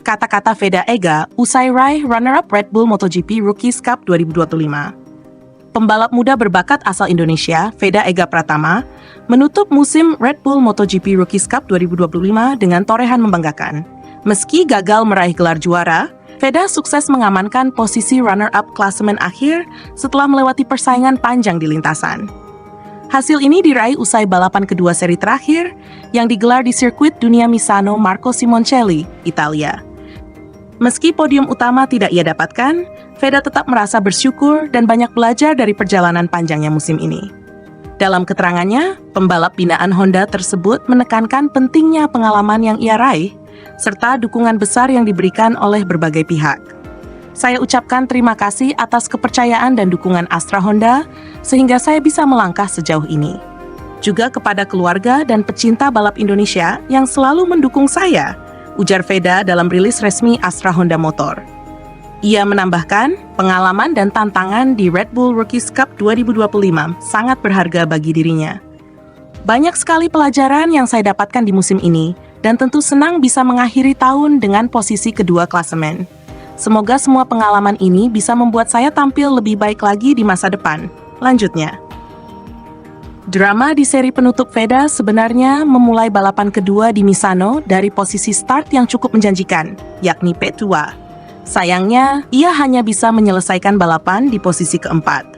kata-kata Veda Ega usai raih runner-up Red Bull MotoGP Rookies Cup 2025. Pembalap muda berbakat asal Indonesia, Veda Ega Pratama, menutup musim Red Bull MotoGP Rookies Cup 2025 dengan torehan membanggakan. Meski gagal meraih gelar juara, Veda sukses mengamankan posisi runner-up klasemen akhir setelah melewati persaingan panjang di lintasan. Hasil ini diraih usai balapan kedua seri terakhir yang digelar di sirkuit dunia Misano Marco Simoncelli, Italia. Meski podium utama tidak ia dapatkan, Veda tetap merasa bersyukur dan banyak belajar dari perjalanan panjangnya musim ini. Dalam keterangannya, pembalap binaan Honda tersebut menekankan pentingnya pengalaman yang ia raih, serta dukungan besar yang diberikan oleh berbagai pihak. Saya ucapkan terima kasih atas kepercayaan dan dukungan Astra Honda sehingga saya bisa melangkah sejauh ini. Juga kepada keluarga dan pecinta balap Indonesia yang selalu mendukung saya, ujar Veda dalam rilis resmi Astra Honda Motor. Ia menambahkan, pengalaman dan tantangan di Red Bull Rookies Cup 2025 sangat berharga bagi dirinya. Banyak sekali pelajaran yang saya dapatkan di musim ini, dan tentu senang bisa mengakhiri tahun dengan posisi kedua klasemen. Semoga semua pengalaman ini bisa membuat saya tampil lebih baik lagi di masa depan. Lanjutnya. Drama di seri penutup Veda sebenarnya memulai balapan kedua di Misano dari posisi start yang cukup menjanjikan, yakni P2. Sayangnya, ia hanya bisa menyelesaikan balapan di posisi keempat.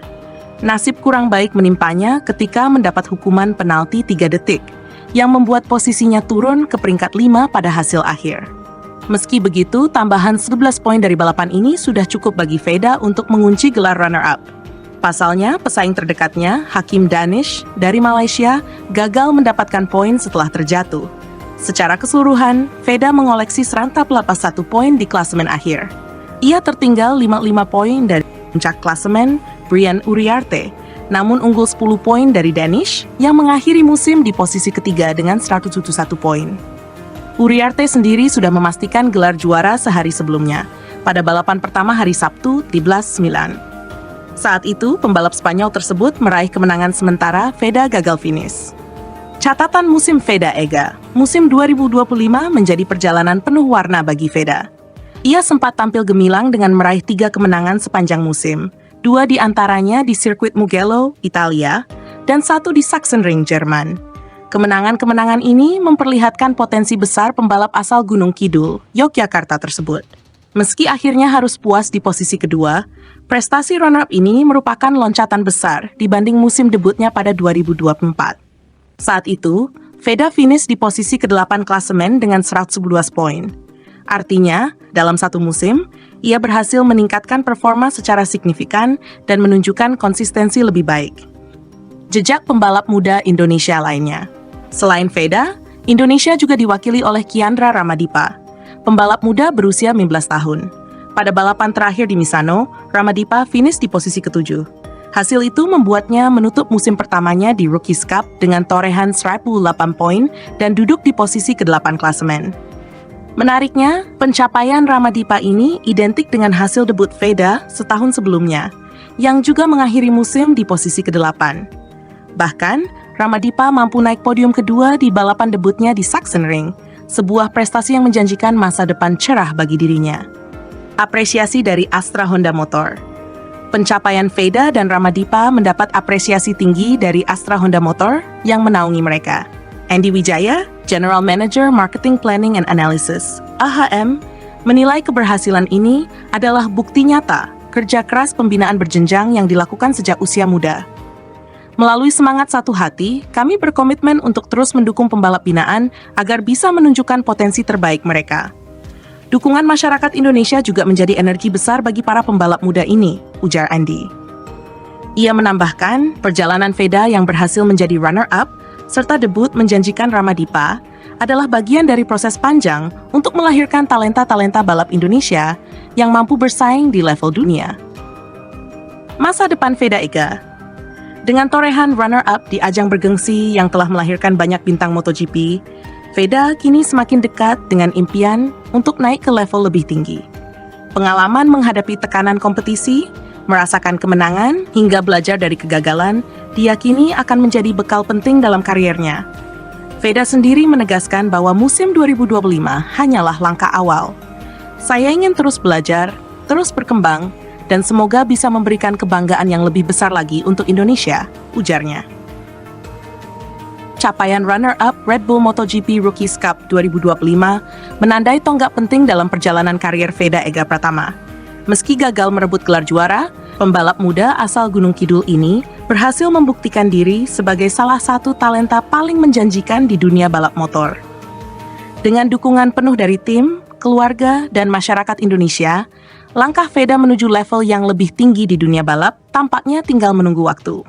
Nasib kurang baik menimpanya ketika mendapat hukuman penalti 3 detik, yang membuat posisinya turun ke peringkat 5 pada hasil akhir. Meski begitu, tambahan 11 poin dari balapan ini sudah cukup bagi Veda untuk mengunci gelar runner-up. Pasalnya, pesaing terdekatnya, Hakim Danish dari Malaysia, gagal mendapatkan poin setelah terjatuh. Secara keseluruhan, Veda mengoleksi serantap lapas 1 poin di klasemen akhir. Ia tertinggal 55 poin dari puncak klasemen, Brian Uriarte, namun unggul 10 poin dari Danish yang mengakhiri musim di posisi ketiga dengan 171 poin. Uriarte sendiri sudah memastikan gelar juara sehari sebelumnya, pada balapan pertama hari Sabtu 13/9. Saat itu, pembalap Spanyol tersebut meraih kemenangan sementara Veda gagal finish. Catatan musim Veda Ega, musim 2025 menjadi perjalanan penuh warna bagi Veda. Ia sempat tampil gemilang dengan meraih 3 kemenangan sepanjang musim, 2 di antaranya di sirkuit Mugello, Italia, dan 1 di Sachsenring, Jerman. Kemenangan-kemenangan ini memperlihatkan potensi besar pembalap asal Gunung Kidul, Yogyakarta tersebut. Meski akhirnya harus puas di posisi kedua, prestasi runner-up ini merupakan loncatan besar dibanding musim debutnya pada 2024. Saat itu, Veda finish di posisi ke-8 klasemen dengan 111 poin. Artinya, dalam satu musim, ia berhasil meningkatkan performa secara signifikan dan menunjukkan konsistensi lebih baik. Jejak pembalap muda Indonesia lainnya. Selain Veda, Indonesia juga diwakili oleh Kiandra Ramadipa, pembalap muda berusia 19 tahun. Pada balapan terakhir di Misano, Ramadipa finish di posisi ke-7. Hasil itu membuatnya menutup musim pertamanya di Rookies Cup dengan torehan 108 poin dan duduk di posisi ke-8 klasemen. Menariknya, pencapaian Ramadipa ini identik dengan hasil debut Veda setahun sebelumnya, yang juga mengakhiri musim di posisi ke-8. Bahkan, Ramadipa mampu naik podium kedua di balapan debutnya di Sachsenring, sebuah prestasi yang menjanjikan masa depan cerah bagi dirinya. Apresiasi dari Astra Honda Motor. Pencapaian Veda dan Ramadipa mendapat apresiasi tinggi dari Astra Honda Motor yang menaungi mereka. Andy Wijaya, General Manager Marketing Planning and Analysis, AHM, menilai keberhasilan ini adalah bukti nyata kerja keras pembinaan berjenjang yang dilakukan sejak usia muda. Melalui semangat satu hati, kami berkomitmen untuk terus mendukung pembalap binaan agar bisa menunjukkan potensi terbaik mereka. Dukungan masyarakat Indonesia juga menjadi energi besar bagi para pembalap muda ini, ujar Andy. Ia menambahkan, perjalanan Veda yang berhasil menjadi runner-up, serta debut menjanjikan Ramadipa, adalah bagian dari proses panjang untuk melahirkan talenta-talenta balap Indonesia yang mampu bersaing di level dunia. Masa depan Veda Ega. Dengan torehan runner-up di ajang bergengsi yang telah melahirkan banyak bintang MotoGP, Veda kini semakin dekat dengan impian untuk naik ke level lebih tinggi. Pengalaman menghadapi tekanan kompetisi, merasakan kemenangan, hingga belajar dari kegagalan, diyakini akan menjadi bekal penting dalam kariernya. Veda sendiri menegaskan bahwa musim 2025 hanyalah langkah awal. Saya ingin terus belajar, terus berkembang, dan semoga bisa memberikan kebanggaan yang lebih besar lagi untuk Indonesia, ujarnya. Capaian runner-up Red Bull MotoGP Rookies Cup 2025 menandai tonggak penting dalam perjalanan karier Veda Ega Pratama. Meski gagal merebut gelar juara, pembalap muda asal Gunung Kidul ini berhasil membuktikan diri sebagai salah satu talenta paling menjanjikan di dunia balap motor. Dengan dukungan penuh dari tim, keluarga, dan masyarakat Indonesia, langkah Veda menuju level yang lebih tinggi di dunia balap tampaknya tinggal menunggu waktu.